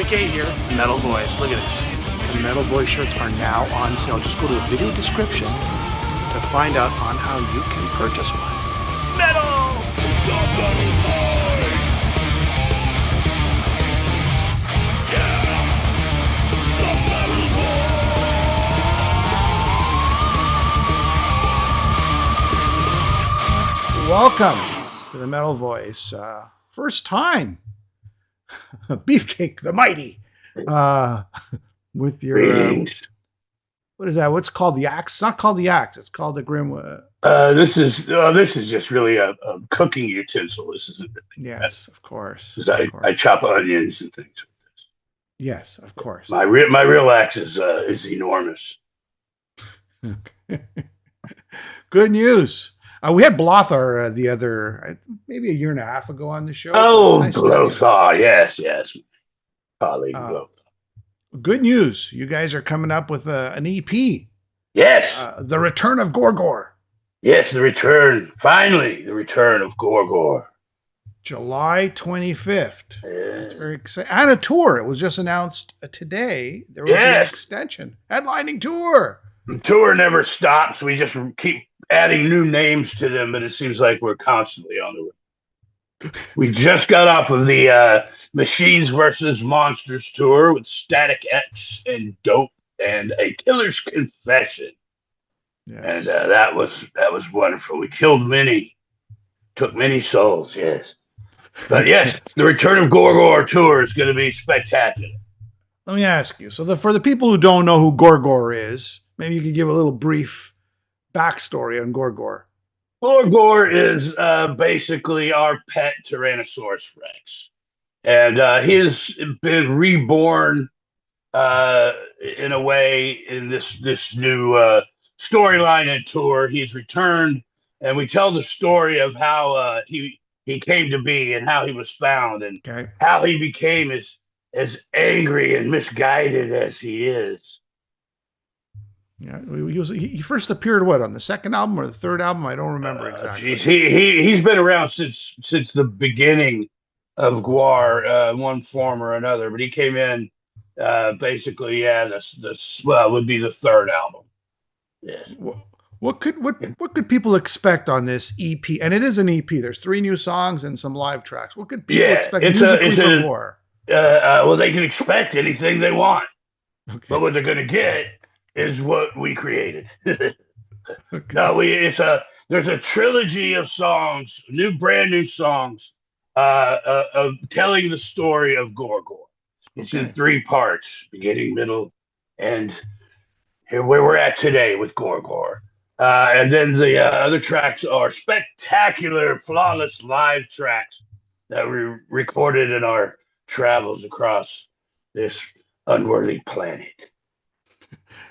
K here, Metal Voice. Look at this. The Metal Voice shirts are now on sale. Just go to the video description to find out on how you can purchase one. Metal! The Metal Voice! Yeah! The Metal Voice! Welcome to the Metal Voice. First time. Beefcake the Mighty. With your what is that? What's called the axe? It's not called the axe. It's called the grim. This is just really a cooking utensil. This isn't. Yes, of course. I chop onions and things. Yes, of course. My real axe is enormous. Good news. We had Blothar the other, maybe a year and a half ago on the show. Oh, nice Blothar, yes. Colleague Blothar. Good news. You guys are coming up with an EP. Yes. The Return of Gor-Thoughts. Yes, finally, the return of Gor-Thoughts. July 25th. That's very exciting. And a tour. It was just announced today. There will be an extension. Headlining tour. The tour never stops. We just keep adding new names to them, but it seems like we're constantly on the road. We just got off of the Machines versus Monsters tour with Static X and Dope and A Killer's Confession. Yes. And that was wonderful. We killed many, took many souls, yes. But yes, the Return of Gor-Thoughts tour is going to be spectacular. Let me ask you. So for the people who don't know who Gor-Thoughts is, maybe you could give a little brief backstory on Gor-Thoughts. Gor-Thoughts is basically our pet Tyrannosaurus Rex. And he's been reborn in a way in this new storyline and tour. He's returned, and we tell the story of how he came to be and how he was found and how he became as angry and misguided as he is. Yeah, he first appeared on the second album or the third album? I don't remember exactly. He's been around since the beginning of GWAR, one form or another. But he came in basically, this would be the third album. Yes. What could people expect on this EP? And it is an EP. There's 3 new songs and some live tracks. What could people expect musically from GWAR? Well, they can expect anything they want, but what they're going to get is what we created. No, there's a trilogy of songs, brand new songs, of telling the story of Gor-Thoughts. It's in 3 parts, beginning, middle, and here where we're at today with Gor-Thoughts. And then the other tracks are spectacular, flawless live tracks that we recorded in our travels across this unworthy planet.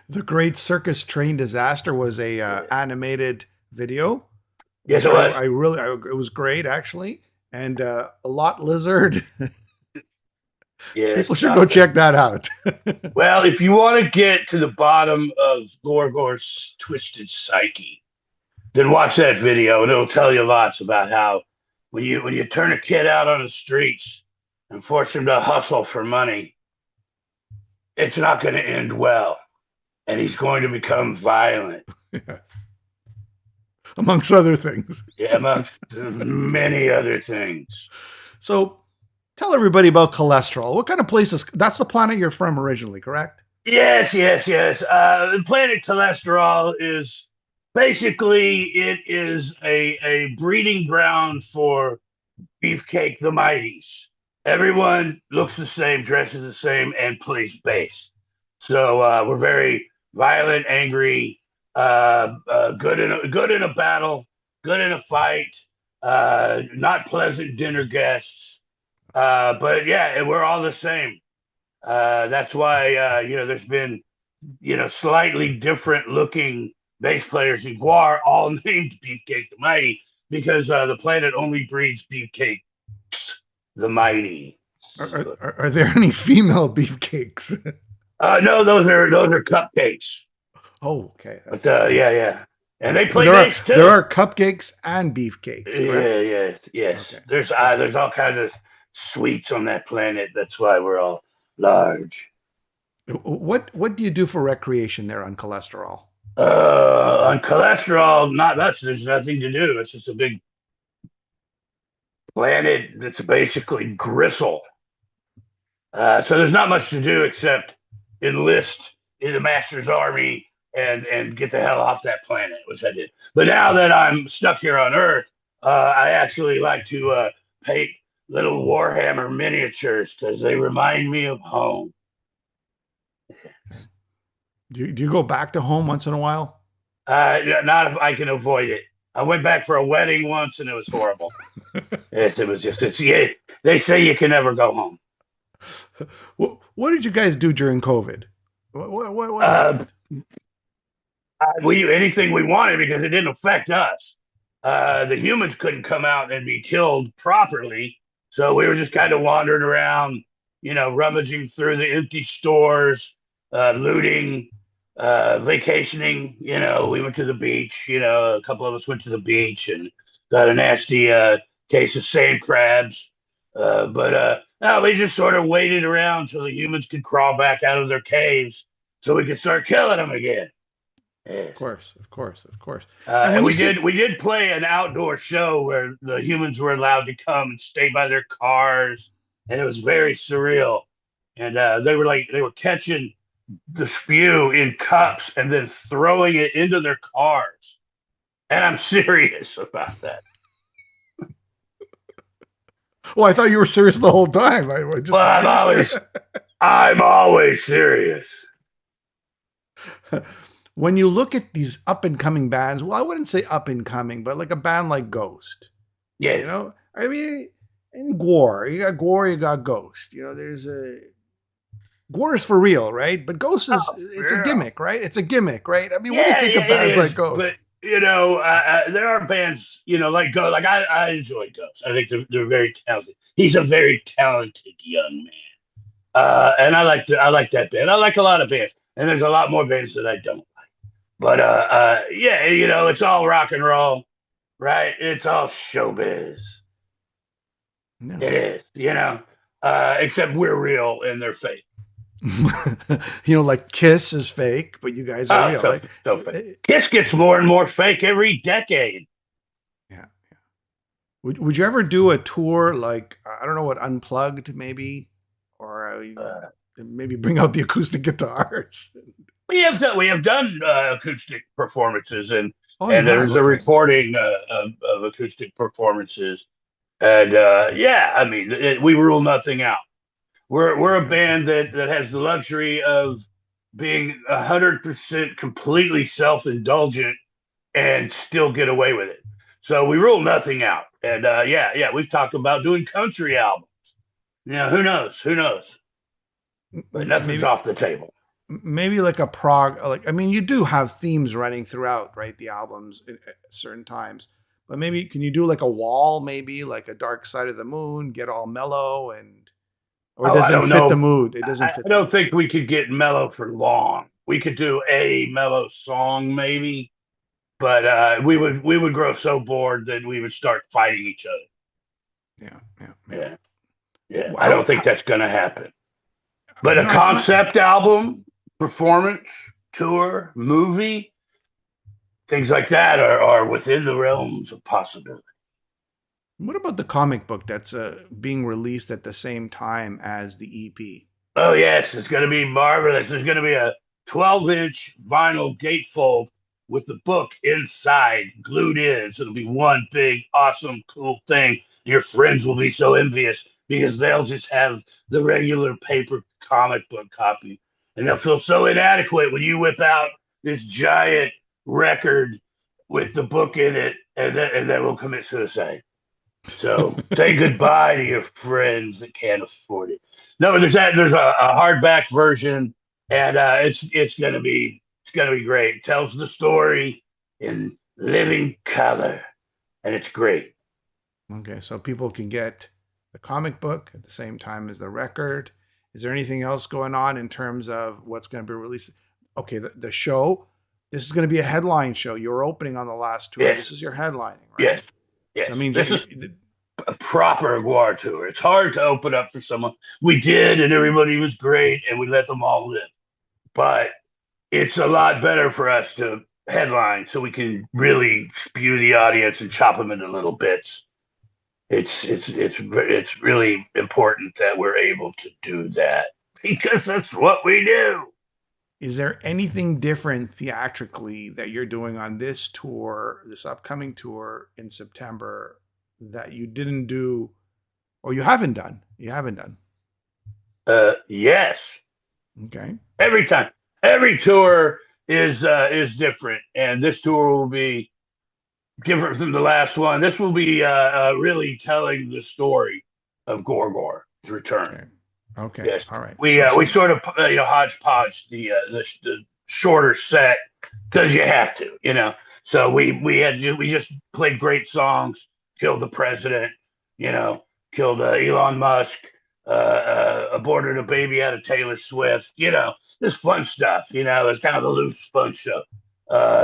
The Great Circus Train Disaster was a animated video. Yes, it was. It was great actually, and a lot lizard. Yes, people should go check that out. Well, if you want to get to the bottom of Gor-Thoughts' twisted psyche, then watch that video, and it'll tell you lots about how when you turn a kid out on the streets and force him to hustle for money, it's not going to end well. And he's going to become violent. Yes. Amongst other things. Yeah, amongst many other things. So tell everybody about Cholesterol. What kind of place is... That's the planet you're from originally, correct? Yes. The planet Cholesterol is... Basically, it is a breeding ground for Beefcake the Mighties. Everyone looks the same, dresses the same, and plays bass. So we're very... violent, angry, good in a battle, good in a fight, not pleasant dinner guests. But yeah, we're all the same. That's why there's been slightly different looking bass players in GWAR, all named Beefcake the Mighty, because the planet only breeds Beefcake the Mighty. Are there any female beefcakes? No, those are cupcakes. Oh, okay. But yeah. And they play bass too. There are cupcakes and beefcakes. Yes. Okay. There's all kinds of sweets on that planet. That's why we're all large. What do you do for recreation there on cholesterol? On cholesterol, not much. There's nothing to do. It's just a big planet that's basically gristle. So there's not much to do except enlist in the Master's Army and get the hell off that planet, which I did. But now that I'm stuck here on Earth, I actually like to paint little Warhammer miniatures because they remind me of home. Do you go back to home once in a while? Not if I can avoid it. I went back for a wedding once and it was horrible. It was just, yeah, they say you can never go home. What did you guys do during COVID? What Uh, happened? we anything we wanted because it didn't affect us. The humans couldn't come out and be killed properly, so we were just kind of wandering around, rummaging through the empty stores, looting, vacationing. We went to the beach. A couple of us went to the beach and got a nasty case of sand crabs. But no, we just sort of waited around till the humans could crawl back out of their caves so we could start killing them again. Of Yes. course, of course, of course. And And when you we did play an outdoor show where the humans were allowed to come and stay by their cars, and it was very surreal. And they were catching the spew in cups and then throwing it into their cars. And I'm serious about that. well, I thought you were serious the whole time. I just Well, I'm are you always serious? I'm always serious. When you look at these up and coming bands, well, I wouldn't say up and coming, but like a band like Ghost, Yes. I mean, in GWAR, you got GWAR, you got Ghost. There's a GWAR is for real, right? But Ghost is Oh, it's a yeah. gimmick, right? It's a gimmick, right? I mean, what do you Yeah, think of it bands like is. Ghost? But there are bands, like Go. Like I enjoy Ghost. I think they're very talented. He's a very talented young man, Yes. and I like that band. I like a lot of bands, and there's a lot more bands that I don't. But yeah, it's all rock and roll, right? It's all showbiz. No. It is, except we're real and they're fake. Like Kiss is fake, but you guys are Oh, real. so Like, so fake. Kiss gets more and more fake every decade. yeah. Would you ever do a tour like I don't know what Unplugged maybe, or Uh, maybe bring out the acoustic guitars? we have done acoustic performances, and Oh, you and have. there's a Okay. recording of acoustic performances, and yeah, I mean we rule nothing out. We're a Okay. band that has the luxury of being 100% completely self-indulgent and still get away with it. So we rule nothing out. And yeah, we've talked about doing country albums. Who knows? Who knows? But nothing's Maybe off the table. like a prog. Like I mean, you do have themes running throughout, right? The albums at certain times. But maybe can you do like a wall? Maybe like a Dark Side of the Moon. Get all mellow and or it Oh, I doesn't don't fit the know. mood. It doesn't I fit the don't mood. think we could get mellow for long. We could do a mellow song maybe, but we would grow so bored that we would start fighting each other. Yeah, yeah, yeah. Yeah, yeah. I don't Well, think that's gonna happen. But a I find. concept album, performance, tour, movie, things like that are within the realms of possibility. What about the comic book that's being released at the same time as the EP? Oh yes, it's going to be marvelous. There's going to be a 12-inch vinyl gatefold with the book inside glued in. So it'll be one big, awesome, cool thing. Your friends will be so envious because they'll just have the regular paper comic book copy, and they'll feel so inadequate when you whip out this giant record with the book in it, and then we'll commit suicide. So say goodbye to your friends that can't afford it. No, there's a hardback version, and it's gonna be great. It tells the story in living color, and it's great. Okay, so people can get the comic book at the same time as the record. Is there anything else going on in terms of what's going to be released? Okay, the show. This is going to be a headline show. You're opening on the last tour. Yes, This is your headlining, yes, right? So yes. it means This is a proper GWAR tour. It's hard to open up for someone. We did, and everybody was great, and we let them all live. But it's a lot better for us to headline so we can really spew the audience and chop them into little bits. It's really important that we're able to do that because that's what we do. Is there anything different theatrically that you're doing on this tour, this upcoming tour in September, that you didn't do or you haven't done? You haven't done. Yes. Okay. Every time, every tour is different, and this tour will be different from the last one. This will be really telling the story of Gorgor's return. Okay. Okay. Yes, All right. we sort of hodgepodge the shorter set because you have to, you know. So we just played great songs, killed the president, you know, killed Elon Musk, aborted a baby out of Taylor Swift, you know, this fun stuff, you know. It's kind of a loose fun show.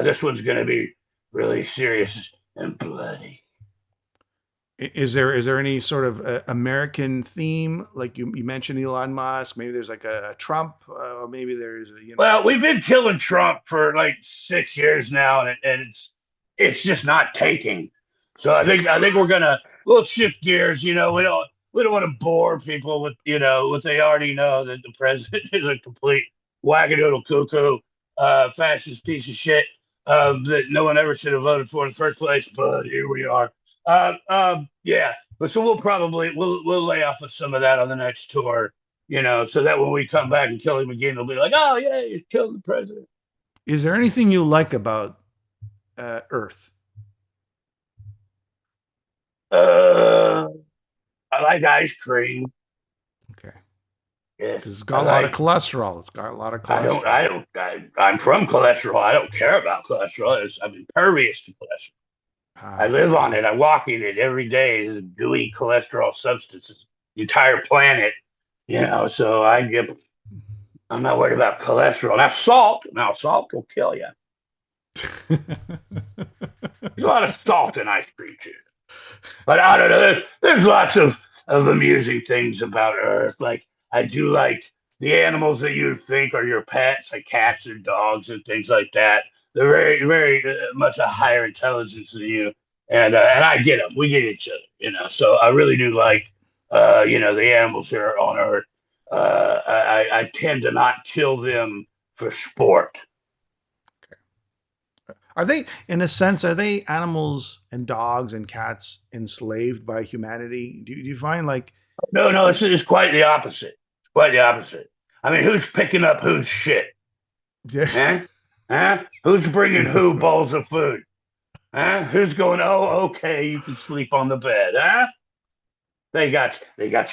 This one's gonna be really serious and bloody. Is there any sort of American theme? Like you mentioned Elon Musk. Maybe there's like a Trump. Maybe there's Well, we've been killing Trump for like 6 years now, and it's just not taking. So I think we'll shift gears. You know, we don't want to bore people with what they already know, that the president is a complete wackadoodle cuckoo, fascist piece of shit that no one ever should have voted for in the first place. But here we are. Yeah. But so we'll lay off of some of that on the next tour, you know, so that when we come back and kill him again, they'll be like, "Oh yeah, you killed the president." Is there anything you like about Earth? Uh, I like ice cream. Okay. Yes, Because it's I got a lot of like. cholesterol. It's got a lot of I don't. cholesterol. I don't. I'm from cholesterol. I don't care about cholesterol. I'm impervious to cholesterol. I live on Okay. it. I walk in it every day. It's a gooey cholesterol substances. The entire planet, you know. So I'm not worried about cholesterol. Now salt will kill you. There's a lot of salt in ice cream too. But I don't know. There's lots of amusing things about Earth. Like I do like the animals that you think are your pets, like cats and dogs and things like that. They're very much a higher intelligence than you, and I get them. We get each other, you know. So I really do like, the animals here on Earth. I tend to not kill them for sport. Are they, in a sense, are they animals and dogs and cats enslaved by humanity? Do you find like, No, no, it's quite the opposite. It's quite the opposite. I mean, who's picking up whose shit? Huh? Huh? Who's bringing who bowls of food? Huh? Who's going? Oh, okay, you can sleep on the bed. Huh? They got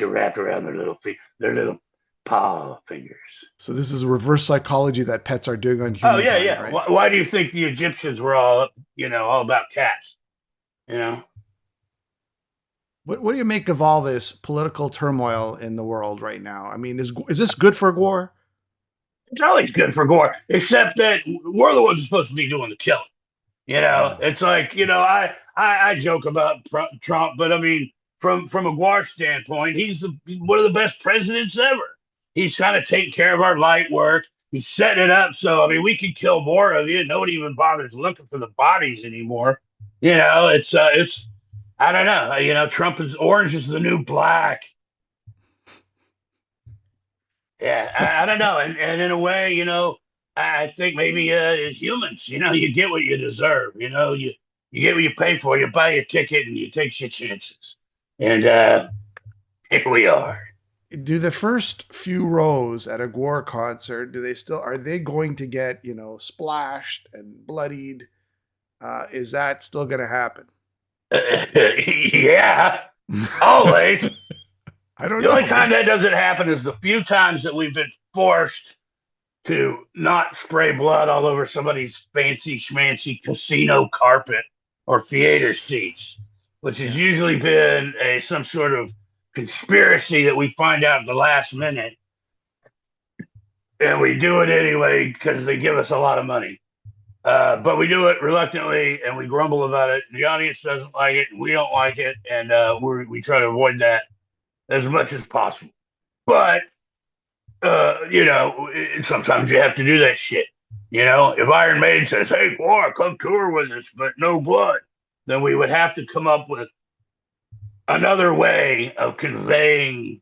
you wrapped around their little feet, their little paw fingers. so this is reverse psychology that pets are doing on Oh yeah, humankind, yeah. right? Why do you think the Egyptians were all about cats? You know, What do you make of all this political turmoil in the world right now? I mean, is this good for war? it's always good for Gore, except that we're the ones supposed to be doing the killing. You know, Uh, it's like, I joke about Trump, but I mean, from a GWAR standpoint, he's one of the best presidents ever. He's kind of taking care of our light work. He's setting it up so I mean we can kill more of you. Nobody even bothers looking for the bodies anymore. You know, it's I don't know. You know, Trump is orange is the new black. Yeah, I don't know, and in a way, I think maybe as humans, you get what you deserve. You get what you pay for. You buy your ticket and you take your chances. And here we are. do the first few rows at a Gore concert, do they still are they going to get, splashed and bloodied? Is that still going to happen? Yeah, always. I don't The only know. time that doesn't happen is the few times that we've been forced to not spray blood all over somebody's fancy schmancy casino carpet or theater seats, which has Yeah. usually been some sort of conspiracy that we find out at the last minute, and we do it anyway because they give us a lot of money. But we do it reluctantly, and we grumble about it. The audience doesn't like it, and we don't like it, and we try to avoid that as much as possible. But sometimes you have to do that shit. If Iron Maiden says, "Hey, GWAR, come tour with us, but no blood," then we would have to come up with another way of conveying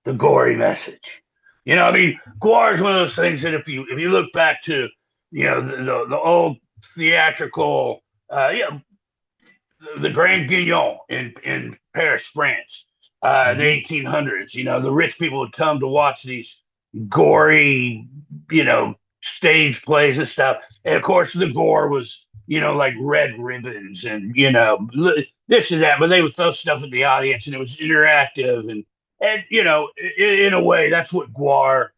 the gory message. I mean, GWAR is one of those things that if you look back to the old theatrical, the Grand Guignol in Paris, France, in the Mm-hmm. 1800s. The rich people would come to watch these gory, stage plays and stuff. And of course, the gore was, like red ribbons and, this and that. But they would throw stuff at the audience and it was interactive. And in a way, that's what GWAR,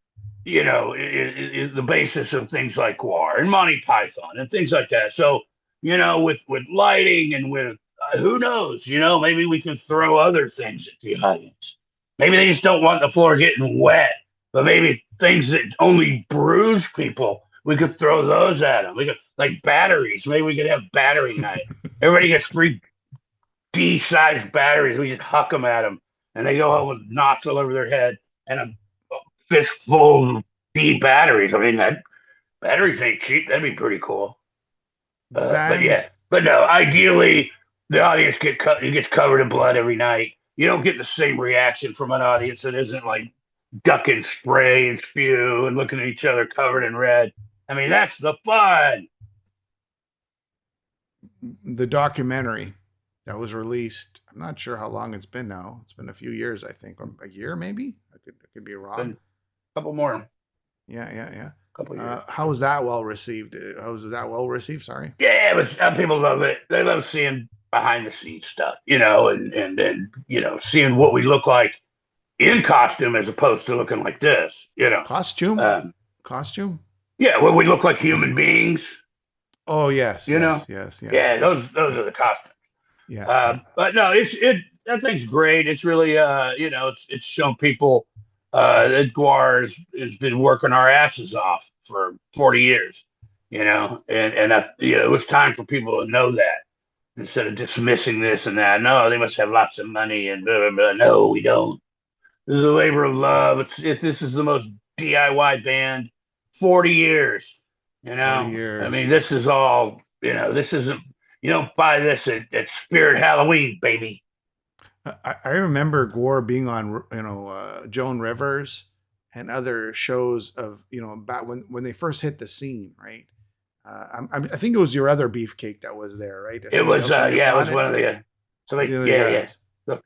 is the basis of things like GWAR and Monty Python and things like that. So, with lighting and with who knows, maybe we can throw other things at the audience. Maybe they just don't want the floor getting wet, but maybe things that only bruise people, we could throw those at them. We could, like batteries. Maybe we could have battery night. Everybody gets free D-sized batteries. We just huck them at them, and they go home with knots all over their head and a fistful of D batteries. I mean, that batteries ain't cheap. That'd be pretty cool. But yeah, Bands. but no. Ideally, the audience gets covered in blood every night. You don't get the same reaction from an audience that isn't like ducking spray and spew and looking at each other covered in red. I mean, that's the fun. The documentary that was released. I'm not sure how long it's been now. It's been a few years, I think, or a year maybe. I could be wrong. A couple more, Yeah. couple years. How was that well received? How was that well received? Sorry. Yeah, it was. People love it. They love seeing behind the scenes stuff, and seeing what we look like in costume as opposed to looking like this. Costume. Um, Costume. yeah, when we look like human beings, Oh yes, you know. Yeah, yeah, those are the costumes. yeah. But no, that thing's great. It's really it's shown people that GWAR has been working our asses off for 40 years, and it was time for people to know that instead of dismissing this and that. No, they must have lots of money and blah blah blah. No, we don't. This is a labor of love. This is the most DIY band 40 years. 40 years. I mean, this is all. This isn't. You don't buy this at Spirit Halloween, baby. I remember Gore being on, Joan Rivers and other shows of, back when they first hit the scene, right? I think it was your other Beefcake that was there, right? It was, it was one of the somebody, the yeah, guys.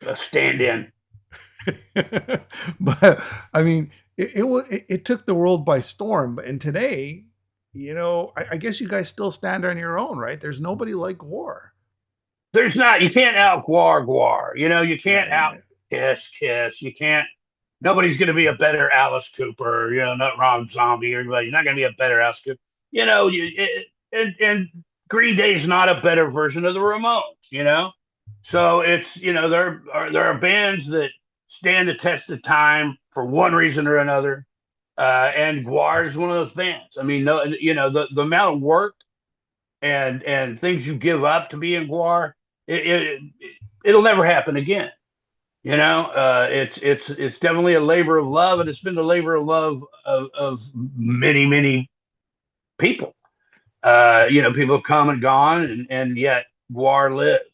a stand-in. But I mean, it took the world by storm. And today, I guess you guys still stand on your own, right? There's nobody like War. There's not. You can't out GWAR. You can't out Yeah. Kiss. You can't. Nobody's going to be a better Alice Cooper. Not Rob Zombie. Everybody. You're not going to be a better Alice Cooper. And Green Day's not a better version of the Ramones. So it's there are bands that stand the test of time for one reason or another, and GWAR is one of those bands. I mean, no, the amount of work and things you give up to be in GWAR, it'll never happen again. It's definitely a labor of love, and it's been the labor of love of many people. People have come and gone, and yet GWAR lives,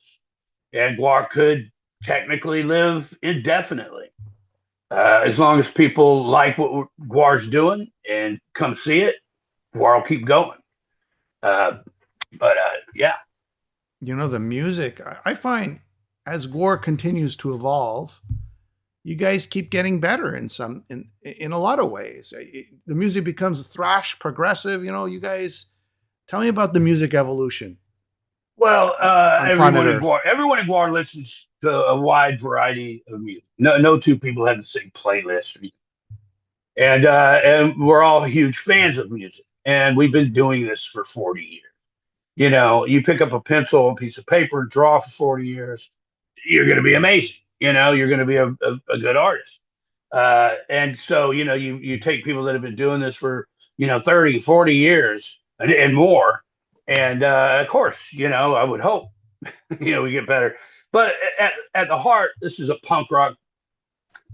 and GWAR could technically live indefinitely. As long as people like what GWAR's doing and come see it, GWAR will keep going. But yeah. The music, I find as Gore continues to evolve, you guys keep getting better in a lot of ways. The music becomes thrash progressive. You guys tell me about the music evolution. Well, on planet Earth. Everyone in GWAR listens to a wide variety of music. No two people have the same playlist, and we're all huge fans of music, and we've been doing this for 40 years. You pick up a pencil and a piece of paper and draw for 40 years, you're going to be amazing. You're going to be a good artist. And so, you take people that have been doing this for, 30, 40 years and more, And of course, I would hope we get better. But at the heart, this is a punk rock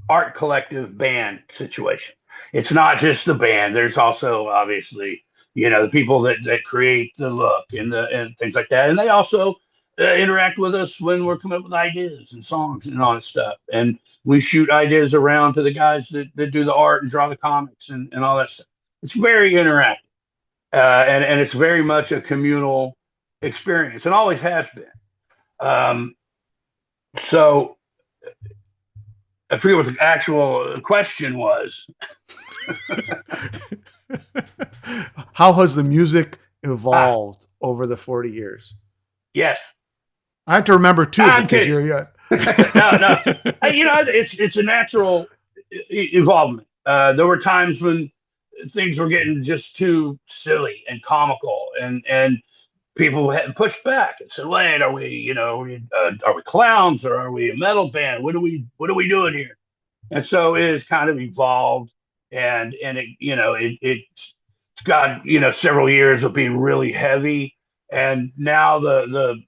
art collective band situation. It's not just the band. There's also obviously the people that create the look and things like that, and they also interact with us when we're coming up with ideas and songs and all that stuff. And we shoot ideas around to the guys that do the art and draw the comics and all that stuff. It's very interactive, and it's very much a communal experience, and always has been. Um, so I forget what the actual question was. How has the music Ah, evolved over the 40 years? yes. I have to remember too I'm because kidding. you're No. It's a natural evolvement. There were times when things were getting just too silly and comical, and people had pushed back and said, "Wait, are we clowns or are we a metal band? What are we doing here?" And so it has kind of evolved, and it's got several years of being really heavy, and now the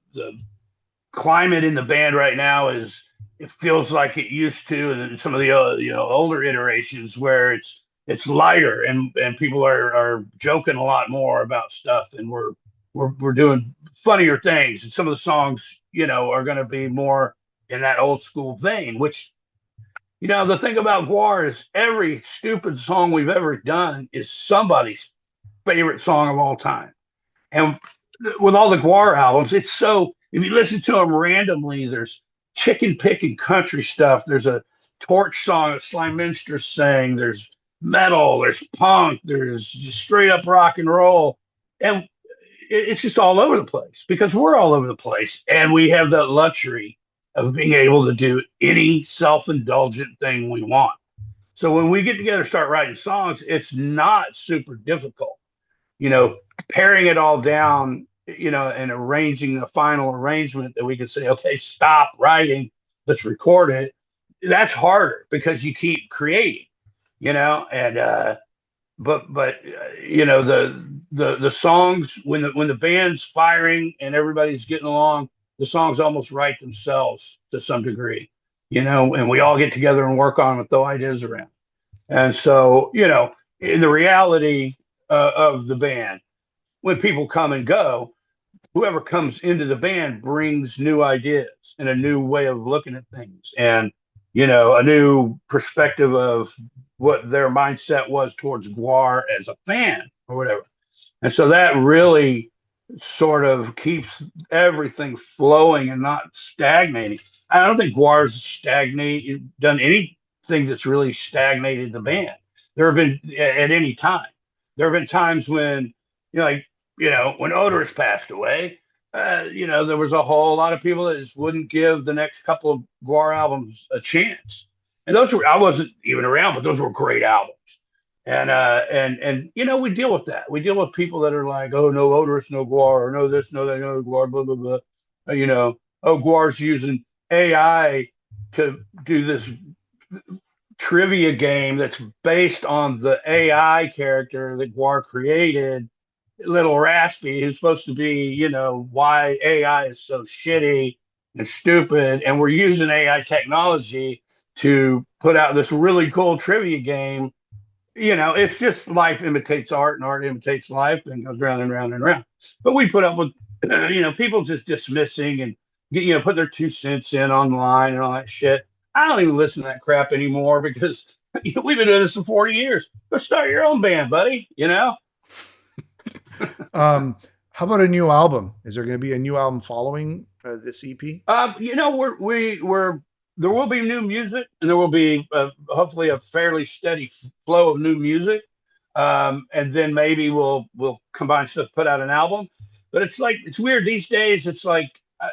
climate in the band right now is it feels like it used to in some of the older iterations where it's lighter and people are joking a lot more about stuff, and we're doing funnier things, and some of the songs are going to be more in that old school vein, which the thing about GWAR is every stupid song we've ever done is somebody's favorite song of all time. And with all the GWAR albums, it's so, if you listen to them randomly, there's chicken picking country stuff. There's a torch song that Sly Minster sang. There's metal, there's punk, there's just straight up rock and roll. And it's just all over the place because we're all over the place. And we have that luxury of being able to do any self indulgent thing we want. So when we get together, start writing songs, it's not super difficult. You know, paring it all down, and arranging the final arrangement that we can say, okay, stop writing, let's record it. That's harder because you keep creating, and the songs when the band's firing and everybody's getting along, the songs almost write themselves to some degree, and we all get together and work on them and throw ideas around. And so, in the reality of the band, when people come and go, whoever comes into the band brings new ideas and a new way of looking at things, and a new perspective of what their mindset was towards GWAR as a fan or whatever. And so that really sort of keeps everything flowing and not stagnating. I don't think GWAR's done anything that's really stagnated the band. There have been at any time. There have been times when, when Odorous passed away, there was a whole lot of people that just wouldn't give the next couple of GWAR albums a chance. And those were, I wasn't even around, but those were great albums. And we deal with that. We deal with people that are like, oh, no Odorous, no GWAR, or no this, no that, no GWAR, blah blah blah. Oh, GWAR's using AI to do this trivia game that's based on the AI character that GWAR created, Little Raspy, who's supposed to be, why AI is so shitty and stupid, and we're using AI technology to put out this really cool trivia game. It's just life imitates art and art imitates life and goes round and round and round. But we put up with, people just dismissing and put their 2 cents in online and all that shit. I don't even listen to that crap anymore because we've been doing this for 40 years. Go start your own band, buddy. How about a new album? Is there going to be a new album following this EP? We're there will be new music, and there will be hopefully a fairly steady flow of new music, and then maybe we'll combine stuff, put out an album. But it's weird these days. It's like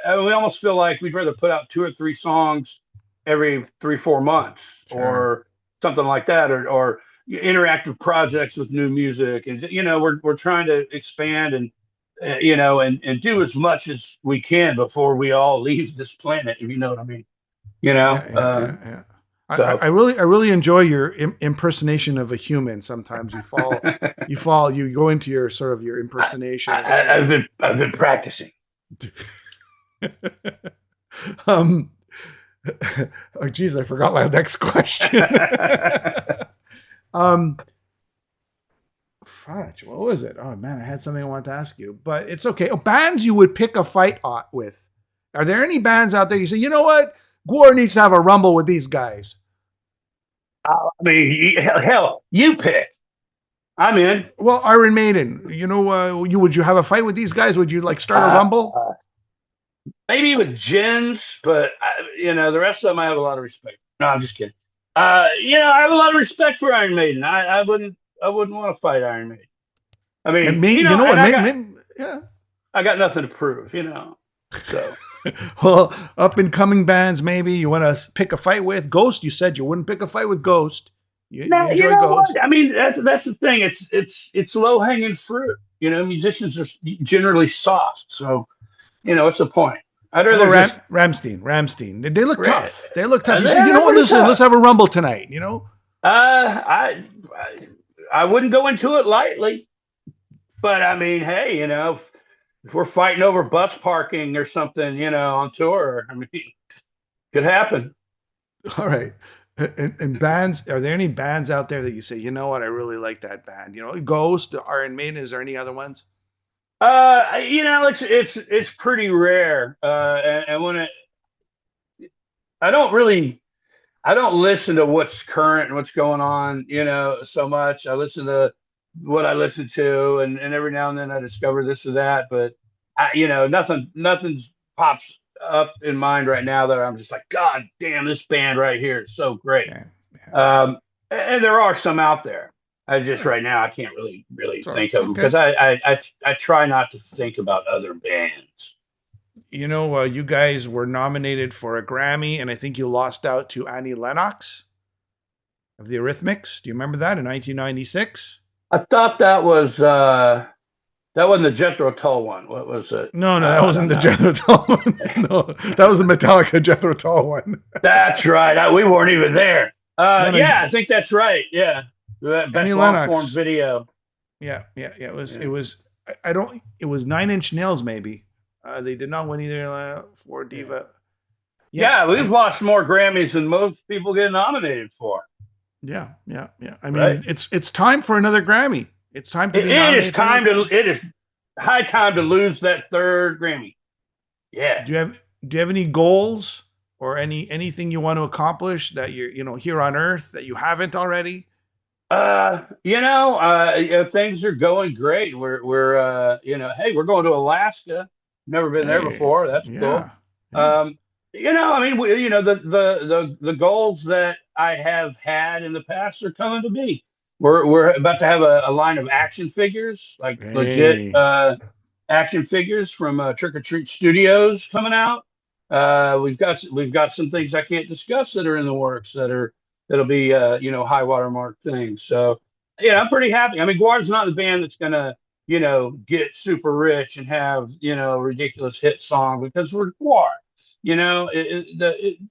we almost feel like we'd rather put out 2 or 3 songs every 3 4 months Sure. or something like that, or interactive projects with new music, and we're trying to expand and do as much as we can before we all leave this planet, if you know what I mean. You know, Yeah, yeah, uh, yeah, yeah. So I really enjoy your impersonation of a human. Sometimes you go into your sort of your impersonation. I've been practicing. Oh geez, I forgot my next question. Fudge, what was it? Oh man, I had something I wanted to ask you, but it's okay. Oh, bands you would pick a fight with. Are there any bands out there you say, you know what? GWAR needs to have a rumble with these guys. I mean, hell, you pick. I'm in. Well, Iron Maiden, would you have a fight with these guys? Would you like start a rumble? Maybe with Jens, but the rest of them I have a lot of respect. No, I'm just kidding. I have a lot of respect for Iron Maiden. I wouldn't want to fight Iron Maiden. I mean, yeah. I got nothing to prove, So, well, up and coming bands, maybe you want to pick a fight with Ghost. You said you wouldn't pick a fight with Ghost. You enjoy Ghost. What? I mean, that's the thing. It's low hanging fruit. Musicians are generally soft, so what's the point? I'd rather Ramstein. They look tough. They look tough. You say, listen, let's have a rumble tonight. I wouldn't go into it lightly, but I mean, hey, if we're fighting over bus parking or something, on tour, I mean, could happen. All right. And bands, are there any bands out there that you say, you know what, I really like that band? Ghost, Iron Maiden. Is there any other ones? It's pretty rare. And when I don't listen to what's current and what's going on, so much. I listen to what I listen to, and every now and then I discover this or that. But nothing pops up in mind right now that I'm just like, God damn, this band right here is so great. Yeah. And there are some out there. I just right now I can't really think of them because I try not to think about other bands. You guys were nominated for a Grammy, and I think you lost out to Annie Lennox of the Eurythmics. Do you remember that in 1996? I thought that wasn't the Jethro Tull one. What was it? No, that wasn't the Jethro Tull one. No, that was the Metallica Jethro Tull one. That's right. We weren't even there. I think that's right. Yeah. Best long-form video. Yeah. It was. It was 9 Inch Nails. Maybe they did not win either for Diva. Yeah, we've lost more Grammys than most people get nominated for. Yeah. I mean, it's time for another Grammy. It's time to. It is high time to lose that third Grammy. Yeah. Do you have any goals or anything you want to accomplish that you're here on Earth that you haven't already? Things are going great. We're hey, we're going to Alaska. Never been there before. That's cool. Yeah. I mean, the goals that I have had in the past are coming to be. We're about to have a line of action figures, like legit action figures from Trick or Treat Studios coming out. We've got some things I can't discuss that are in the works that'll be high watermark things. So I'm pretty happy. I mean, GWAR's not the band that's gonna get super rich and have a ridiculous hit song because we're GWAR.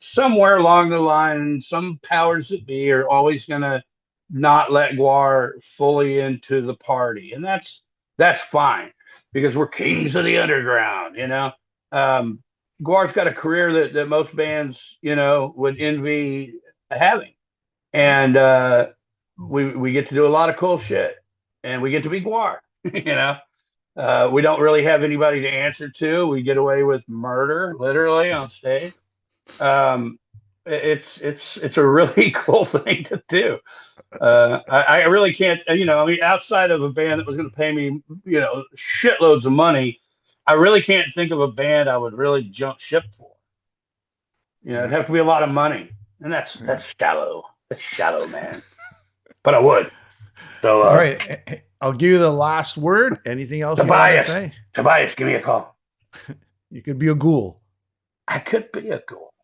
Somewhere along the line, some powers that be are always gonna not let GWAR fully into the party, and that's fine because we're kings of the underground. GWAR's got a career that most bands would envy having, and we get to do a lot of cool shit, and we get to be GWAR. We don't really have anybody to answer to. We get away with murder literally on stage. It's a really cool thing to do. I really can't, outside of a band that was going to pay me, shitloads of money, I really can't think of a band I would really jump ship for. It'd have to be a lot of money, and that's shallow. That's shallow, man. But I would. So, all right, I'll give you the last word. Anything else you want to say? Tobias, give me a call. You could be a ghoul. I could be a ghoul.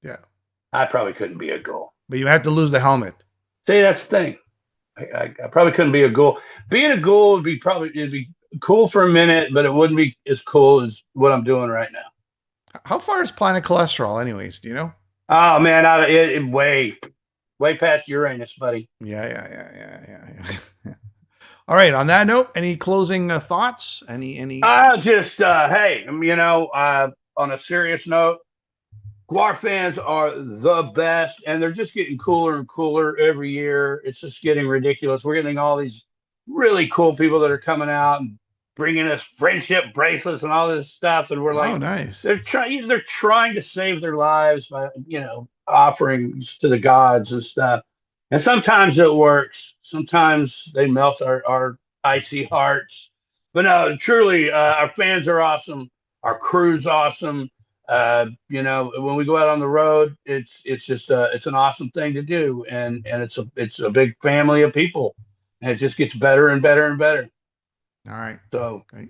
Yeah. I probably couldn't be a ghoul. But you have to lose the helmet. See, that's the thing. I probably couldn't be a ghoul. Being a ghoul would be cool for a minute, but it wouldn't be as cool as what I'm doing right now. How far is Planet Cholesterol, anyways? Do you know? Oh man, way way past Uranus, buddy. Yeah. All right. On that note, any closing thoughts? Any? Just hey, on a serious note, GWAR fans are the best, and they're just getting cooler and cooler every year. It's just getting ridiculous. We're getting all these really cool people that are coming out and bringing us friendship bracelets and all this stuff, and we're Oh, like, nice. they're trying to save their lives by offerings to the gods and stuff. And sometimes it works. Sometimes they melt our icy hearts. But no, truly, our fans are awesome. Our crew's awesome. When we go out on the road, it's just it's an awesome thing to do, and it's a big family of people, and it just gets better and better and better. All right. So Okay.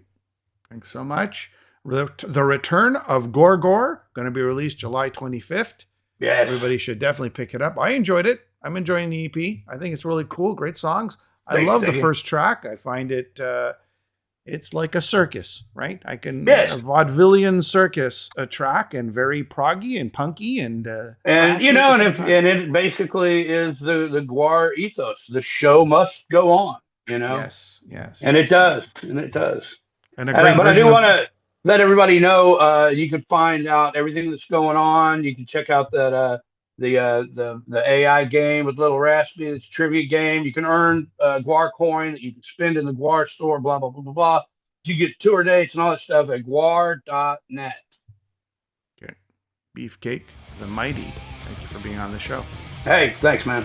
Thanks so much. The Return of Gor-Thoughts going to be released July 25th. yes, Everybody should definitely pick it up. I enjoyed it. I'm enjoying the EP. I think it's really cool. Great songs. I love the first track. I find it it's like a circus, right? I can yes, a vaudevillian circus track, and very proggy and punky and and thrashy at the same if time. and it basically is the GWAR ethos. The show must go on, Yes, yes, and it yes. does, and it does. And a great But I version do of want to let everybody know you can find out everything that's going on. You can check out that the AI game with Little Raspy. It's a trivia game. You can earn GWAR coin that you can spend in the GWAR store. Blah blah blah blah blah. You get tour dates and all that stuff at GWAR.net. okay. Beefcake, the Mighty. Thank you for being on the show. Hey, thanks, man.